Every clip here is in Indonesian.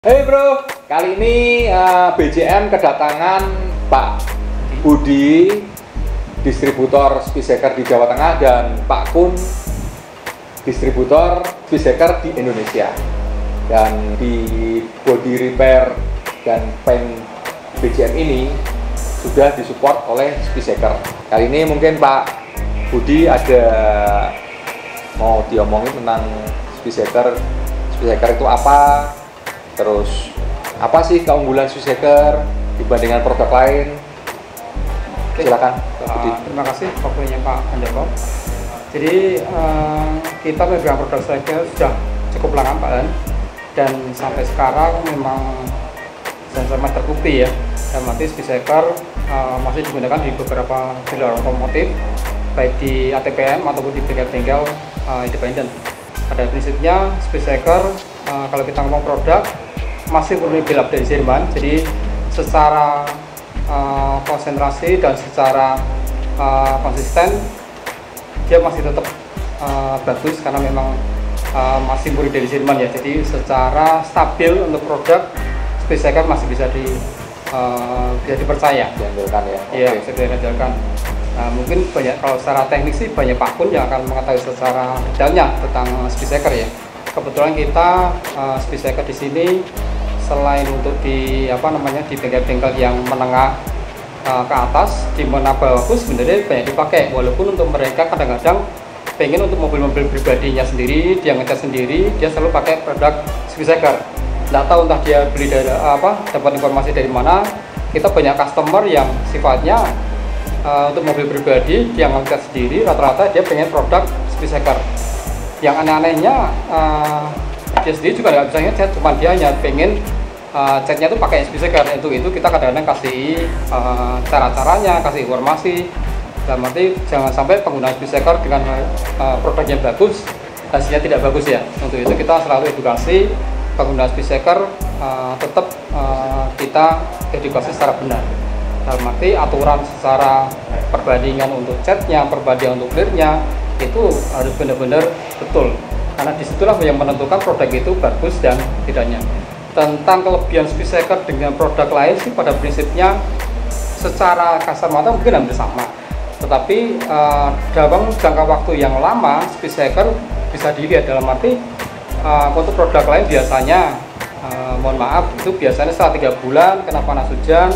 Hey bro, kali ini BJM kedatangan Pak Budi, distributor Speedseeker di Jawa Tengah, dan Pak Kun, distributor Speedseeker di Indonesia. Dan di body repair dan paint BJM ini sudah disupport oleh Speedseeker. Kali ini mungkin Pak Budi ada mau diomongin tentang Speedseeker. Speedseeker itu apa? Terus apa sih keunggulan Speedseeker dibandingkan produk lain? Silakan Pak Budi. Terima kasih waktunya Pak Handoko. Jadi kita memegang produk Speedseeker sudah cukup lama Pak Han, dan sampai sekarang memang sama terbukti ya. Dan nanti Speedseeker masih digunakan di beberapa dealer otomotif, baik di ATPM ataupun di bengkel-bengkel independen. Pada prinsipnya Speedseeker kalau kita ngomong produk masih murni build dari Jerman, jadi secara konsentrasi dan secara konsisten dia masih tetap bagus karena memang masih murni dari Jerman ya. Jadi secara stabil untuk produk Speedseeker masih bisa dipercaya, Diandalkan ya. Iya, bisa diandalkan. Nah, mungkin banyak, kalau secara teknik sih banyak Pak Kun yang akan mengetahui secara detailnya tentang Speedseeker ya. Kebetulan kita Speedseeker di sini selain untuk di di bengkel-bengkel yang menengah ke atas, di mana bagus sebenarnya banyak dipakai, walaupun untuk mereka kadang-kadang pengen untuk mobil-mobil pribadinya sendiri, dia ngecat sendiri, dia selalu pakai produk Speedseeker. Nggak tahu entah dia beli dari dapat informasi dari mana. Kita banyak customer yang sifatnya untuk mobil pribadi dia ngecat sendiri, rata-rata dia pengen produk Speedseeker. Yang aneh-anehnya dia sendiri juga nggak bisa ngecat, cuma dia hanya pengen catnya itu pakai Speedseeker. Untuk itu kita kadang-kadang kasih cara-caranya, kasih informasi. Dan nanti jangan sampai penggunaan Speedseeker dengan produk yang bagus hasilnya tidak bagus ya. Untuk itu kita selalu edukasi penggunaan Speedseeker, tetap kita edukasi secara benar. Dalam arti aturan secara perbandingan untuk catnya, perbandingan untuk clearnya itu harus benar-benar betul, karena disitulah yang menentukan produk itu bagus dan tidaknya. Tentang kelebihan Speedseeker dengan produk lain sih pada prinsipnya secara kasar mata mungkin hampir sama, tetapi dalam jangka waktu yang lama Speedseeker bisa dilihat. Dalam arti untuk produk lain biasanya mohon maaf itu biasanya setelah 3 bulan kena panas hujan,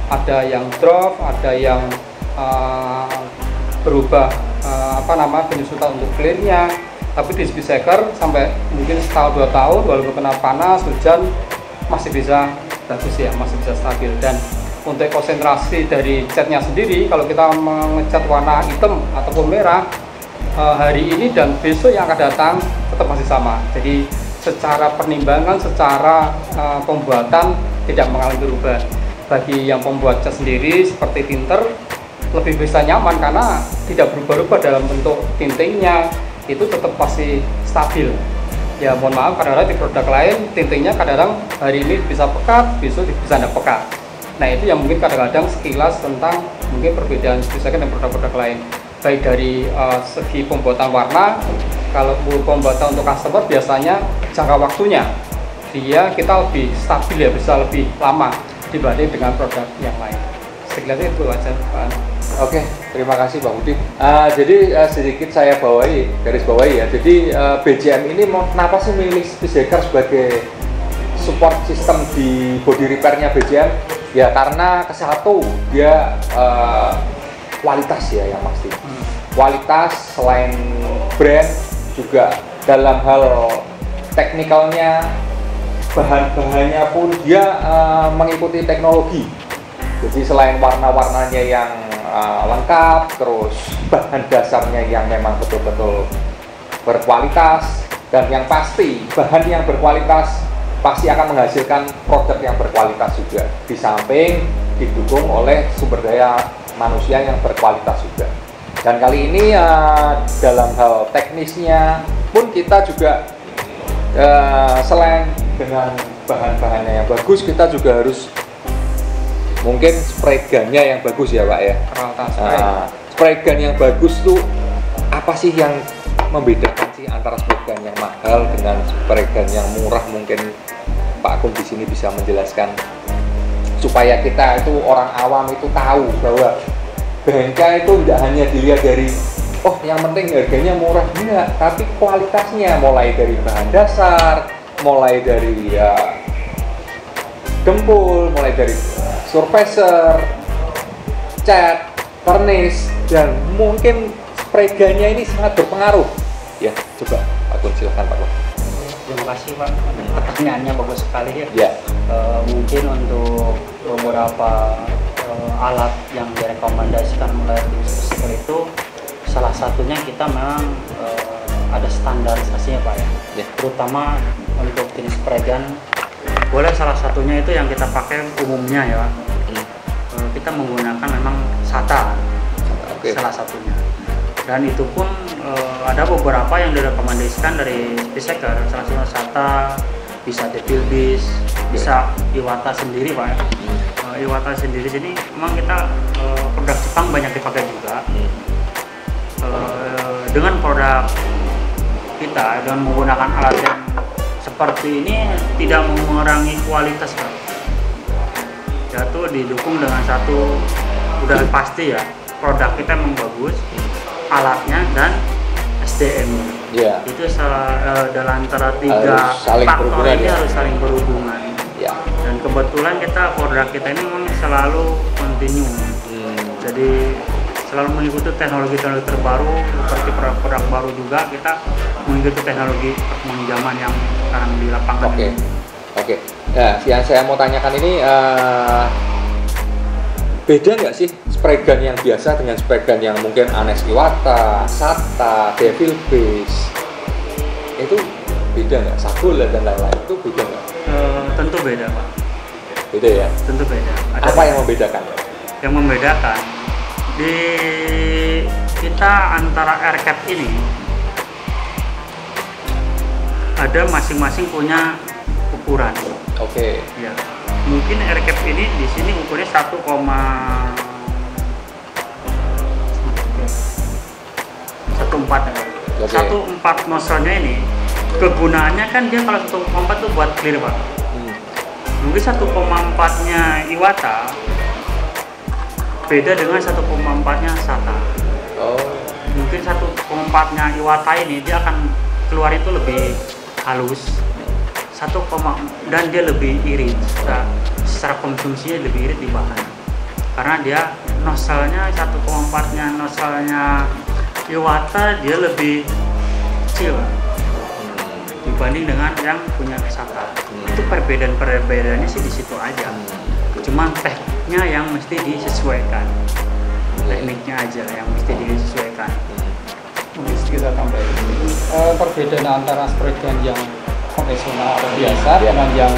ada yang drop, ada yang berubah penyusutan untuk clearnya. Tapi di Speedseeker sampai mungkin setahun 2 tahun walaupun kena panas hujan masih bisa bagus ya, masih bisa stabil. Dan untuk konsentrasi dari catnya sendiri, kalau kita mengecat warna hitam ataupun merah hari ini dan besok yang akan datang tetap masih sama. Jadi secara penimbangan, secara pembuatan tidak mengalami perubahan. Bagi yang pembuat cat sendiri seperti tinter lebih bisa nyaman karena tidak berubah-ubah dalam bentuk tintingnya, itu tetap pasti stabil ya. Mohon maaf, kadang-kadang di produk lain tintingnya kadang-kadang hari ini bisa pekat, besok bisa tidak pekat. Nah itu yang mungkin kadang-kadang sekilas tentang mungkin perbedaan Speedseeker dan produk-produk lain, baik dari segi pembuatan warna. Kalau pembuatan untuk customer biasanya jangka waktunya kita lebih stabil ya, bisa lebih lama dibanding dengan produk yang lain. Sekiranya itu aja Pak. Oke, terima kasih Pak Budi. Jadi sedikit saya garis bawahi ya. Jadi BJM ini kenapa sih milih Speedseeker sebagai support system di body repairnya BJM? Ya karena kesatu dia kualitas ya yang pasti. Kualitas selain brand juga dalam hal teknikalnya, bahan-bahannya pun dia mengikuti teknologi. Jadi selain warna-warnanya yang lengkap, terus bahan dasarnya yang memang betul-betul berkualitas, dan yang pasti bahan yang berkualitas pasti akan menghasilkan produk yang berkualitas juga, di samping didukung oleh sumber daya manusia yang berkualitas juga. Dan kali ini dalam hal teknisnya pun kita juga selain dengan bahan-bahannya yang bagus, kita juga harus mungkin spray gunnya yang bagus ya Pak ya. Spray gun yang bagus tuh apa sih yang membedakan sih antara spray gun yang mahal dengan spray gun yang murah mungkin Pak Agung di sini bisa menjelaskan supaya kita itu orang awam itu tahu bahwa bengkel itu tidak hanya dilihat dari oh yang penting harganya murah, enggak, tapi kualitasnya mulai dari bahan dasar, mulai dari gempul, mulai dari surfacer, cat, vernis, dan mungkin spray gun-nya ini sangat berpengaruh. Ya, coba Pak Gun, silakan Pak Gun. Terima kasih Pak, pertanyaannya bagus sekali ya. Ya. Mungkin untuk beberapa alat yang direkomendasikan oleh Speaker itu, salah satunya kita memang ada standarisasinya Pak ya. Ya. Terutama untuk jenis spray gun, boleh salah satunya itu yang kita pakai umumnya ya Pak. Kita menggunakan memang SATA, Oke. salah satunya. Dan itu pun ada beberapa yang direkomendasikan dari Speaker, salah satunya SATA, bisa Devilbis, bisa Iwata sendiri Pak ya. Iwata sendiri sini memang kita produk Jepang banyak dipakai juga. Dengan produk kita, dengan menggunakan alat yang seperti ini tidak mengurangi kualitas Pak. Yaitu didukung dengan satu, udah pasti ya, produk kita memang bagus, alatnya dan SDM. Ya. Itu dalam antara tiga faktor ini harus saling berhubungan. Ya. Dan kebetulan produk kita ini memang selalu continue. Jadi selalu mengikuti teknologi-teknologi terbaru, seperti produk baru juga kita mengikuti teknologi perkembangan zaman yang sekarang di lapangan. Oke. Nah, yang saya mau tanyakan ini beda nggak sih spray gun yang biasa dengan spray gun yang mungkin Anes Iwata, SATA, Devilbis? Itu beda nggak? Sagula dan lain-lain itu beda nggak? Tentu beda Pak. Beda ya? Tentu beda. Apa yang membedakan? Yang membedakan di kita antara aircap ini ada masing-masing punya ukuran. Oke. Ya. Mungkin aircap ini di sini ukurnya 1,4 nozzle-nya ini kegunaannya kan dia kalau 1,4 itu buat clear Pak. Mungkin 1,4-nya Iwata beda dengan 1,4-nya SATA. Mungkin 1,4-nya Iwata ini dia akan keluar itu lebih halus, dan dia lebih irit, secara konsumsinya lebih irit di bahan, karena dia nozzle-nya 1,4-nya nozzle-nya Iwata dia lebih kecil dibanding dengan yang punya SATA. Itu perbedaannya sih di situ aja. Cuma tekniknya yang mesti disesuaikan, tekniknya aja yang mesti disesuaikan. Mungkin kita tambahin perbedaan antara spray gun yang konvensional atau biasa dengan yang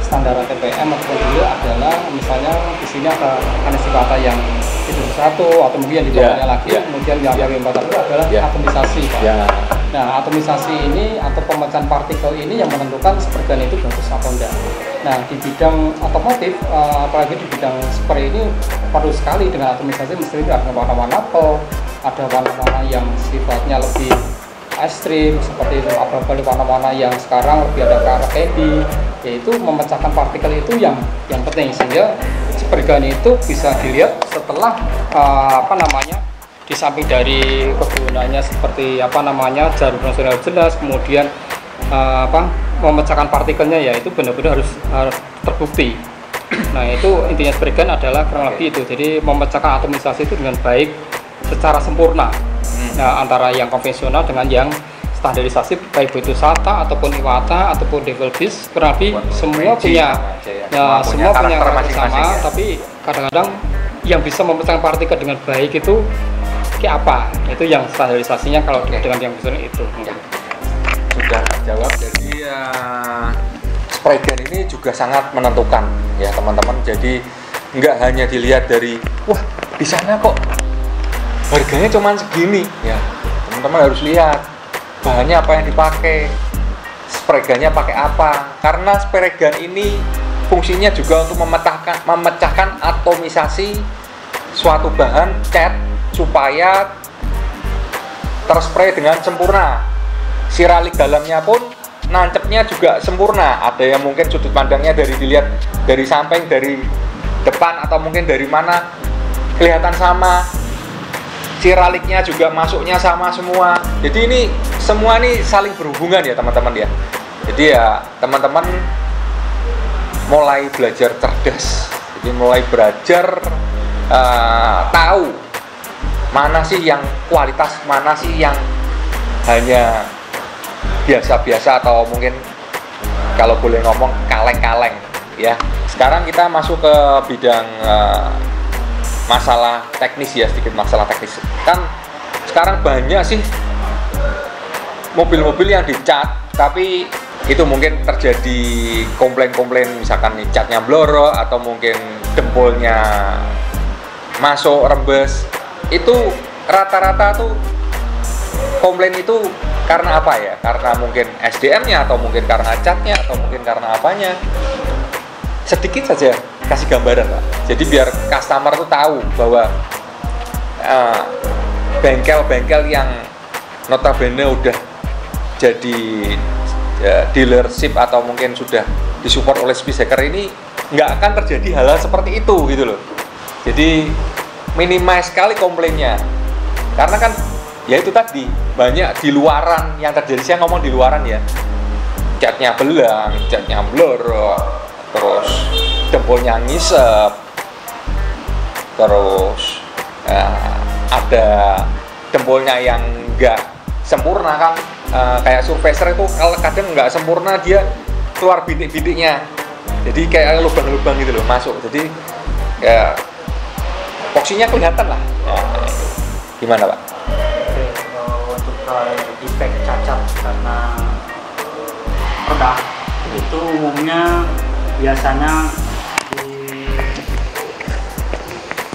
standar TPM atau dulu adalah misalnya di sini ada Anes Iwata yang itu satu atau mungkin yang di bawahnya lagi, kemudian yang dari 4 itu adalah atomisasi Pak. Nah, atomisasi ini atau pemecahan partikel ini yang menentukan spray gun itu bagus atau enggak. Nah, di bidang otomotif, apalagi di bidang spray ini perlu sekali dengan atomisasi, mesti ada warna-warna pearl, ada warna-warna yang sifatnya lebih ekstrim seperti itu, apalagi warna-warna yang sekarang lebih ada ke arah candy, yaitu memecahkan partikel itu yang penting, sehingga spray gun itu bisa dilihat setelah di samping dari kegunaannya seperti jarum nasional jelas, kemudian memecahkan partikelnya ya itu benar-benar harus terbukti. Nah, itu intinya spray gun adalah kurang lebih itu. Jadi memecahkan atomisasi itu dengan baik secara sempurna. Nah, antara yang konvensional dengan yang standarisasi, baik itu SATA ataupun Iwata ataupun Devilbis, kurang lebih semua punya karakter sama, tapi kadang-kadang yang bisa memecahkan partikel dengan baik itu kayak apa? Itu yang standarisasinya kalau dengan yang konvensional itu. Sudah jawab. Jadi spray gun ini juga sangat menentukan ya teman-teman. Jadi nggak hanya dilihat dari wah di sana kok harganya cuma segini ya, teman-teman harus lihat bahannya apa yang dipakai, spray gunnya pakai apa, karena spray gun ini fungsinya juga untuk memecahkan atomisasi suatu bahan cat supaya terspray dengan sempurna. Siralik dalamnya pun nancepnya juga sempurna. Ada yang mungkin sudut pandangnya dari dilihat dari samping, dari depan, atau mungkin dari mana kelihatan sama. Siraliknya juga masuknya sama semua. Jadi ini semua ini saling berhubungan ya teman-teman ya. Jadi ya teman-teman mulai belajar cerdas. Jadi mulai belajar tahu mana sih yang kualitas, mana sih yang hanya biasa-biasa atau mungkin kalau boleh ngomong kaleng-kaleng ya. Sekarang kita masuk ke bidang masalah teknis ya, sedikit masalah teknis. Kan sekarang banyak sih mobil-mobil yang dicat, tapi itu mungkin terjadi komplain-komplain, misalkan nih catnya bloro atau mungkin dempulnya masuk rembes. Itu rata-rata tuh komplain itu karena apa ya? Karena mungkin SDM-nya, atau mungkin karena catnya, atau mungkin karena apanya. Sedikit saja kasih gambaran Pak. Jadi biar customer tuh tahu bahwa bengkel-bengkel yang notabene udah jadi dealership atau mungkin sudah disupport oleh Spicehacker ini nggak akan terjadi hal-hal seperti itu gitu loh. Jadi minimize sekali komplainnya, karena kan ya itu tadi banyak di luaran yang terjadi. Saya ngomong di luaran ya, catnya belang, catnya blorok, terus dempulnya ngisep, terus ada dempulnya yang nggak sempurna kan, kayak surfacer itu kalau kadang nggak sempurna dia keluar bintik-bintiknya, jadi kayak lubang-lubang gitu loh masuk. Jadi ya boxinya kelihatan lah. Gimana Pak? Untuk defect cacat karena produk itu umumnya biasanya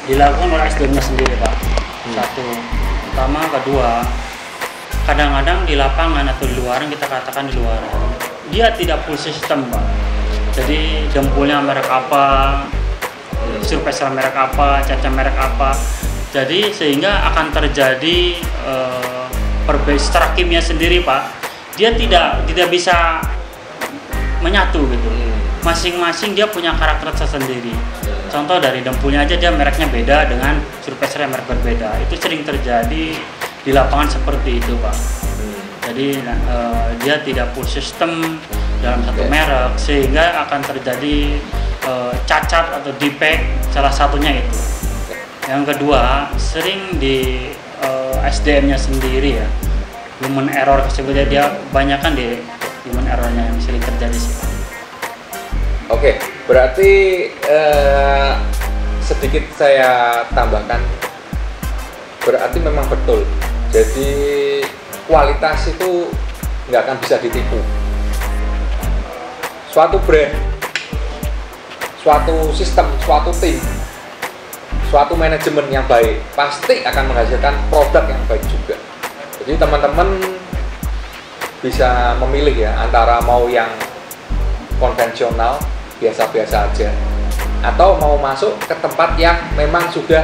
dilakukan oleh SDM-nya sendiri Pak. Satu. Pertama, kedua, kadang-kadang di lapangan atau di luaran, kita katakan di luaran, dia tidak full system Pak. Jadi dempulnya merek apa, surfacer merek apa, catnya merek apa. Jadi sehingga akan terjadi perbedaan secara kimia sendiri Pak. Dia tidak bisa menyatu gitu. Masing-masing dia punya karakter tersendiri. Contoh dari dempulnya aja dia mereknya beda dengan surfacer yang merek berbeda. Itu sering terjadi di lapangan seperti itu Pak. Jadi dia tidak full system dalam satu merek, sehingga akan terjadi cacat atau defect, salah satunya itu. Yang kedua, sering di SDM-nya sendiri ya, human error sebetulnya dia banyakkan di human error-nya yang sering terjadi sih. Oke, berarti sedikit saya tambahkan, berarti memang betul. Jadi kualitas itu nggak akan bisa ditipu. Suatu brand, suatu sistem, suatu tim, suatu manajemen yang baik pasti akan menghasilkan produk yang baik juga. Jadi teman-teman bisa memilih ya, antara mau yang konvensional biasa-biasa aja, atau mau masuk ke tempat yang memang sudah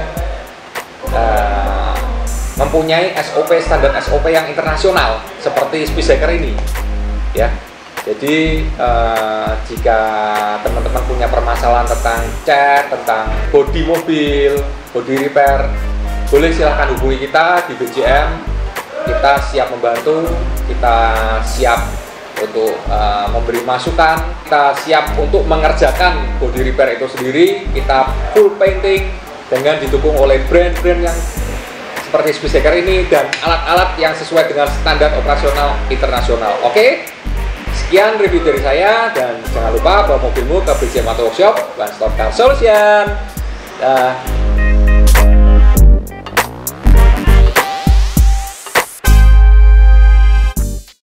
mempunyai SOP, standar SOP yang internasional seperti Spicehacker ini ya. Jadi jika teman-teman punya permasalahan tentang cat, tentang bodi mobil, bodi repair, boleh silahkan hubungi kita di BJM. Kita siap membantu, kita siap untuk memberi masukan, kita siap untuk mengerjakan body repair itu sendiri. Kita full painting dengan didukung oleh brand-brand yang seperti Spicehacker ini dan alat-alat yang sesuai dengan standar operasional internasional. Oke, sekian review dari saya, dan jangan lupa bawa mobilmu ke BJM Auto Workshop, One Stop Car Solution.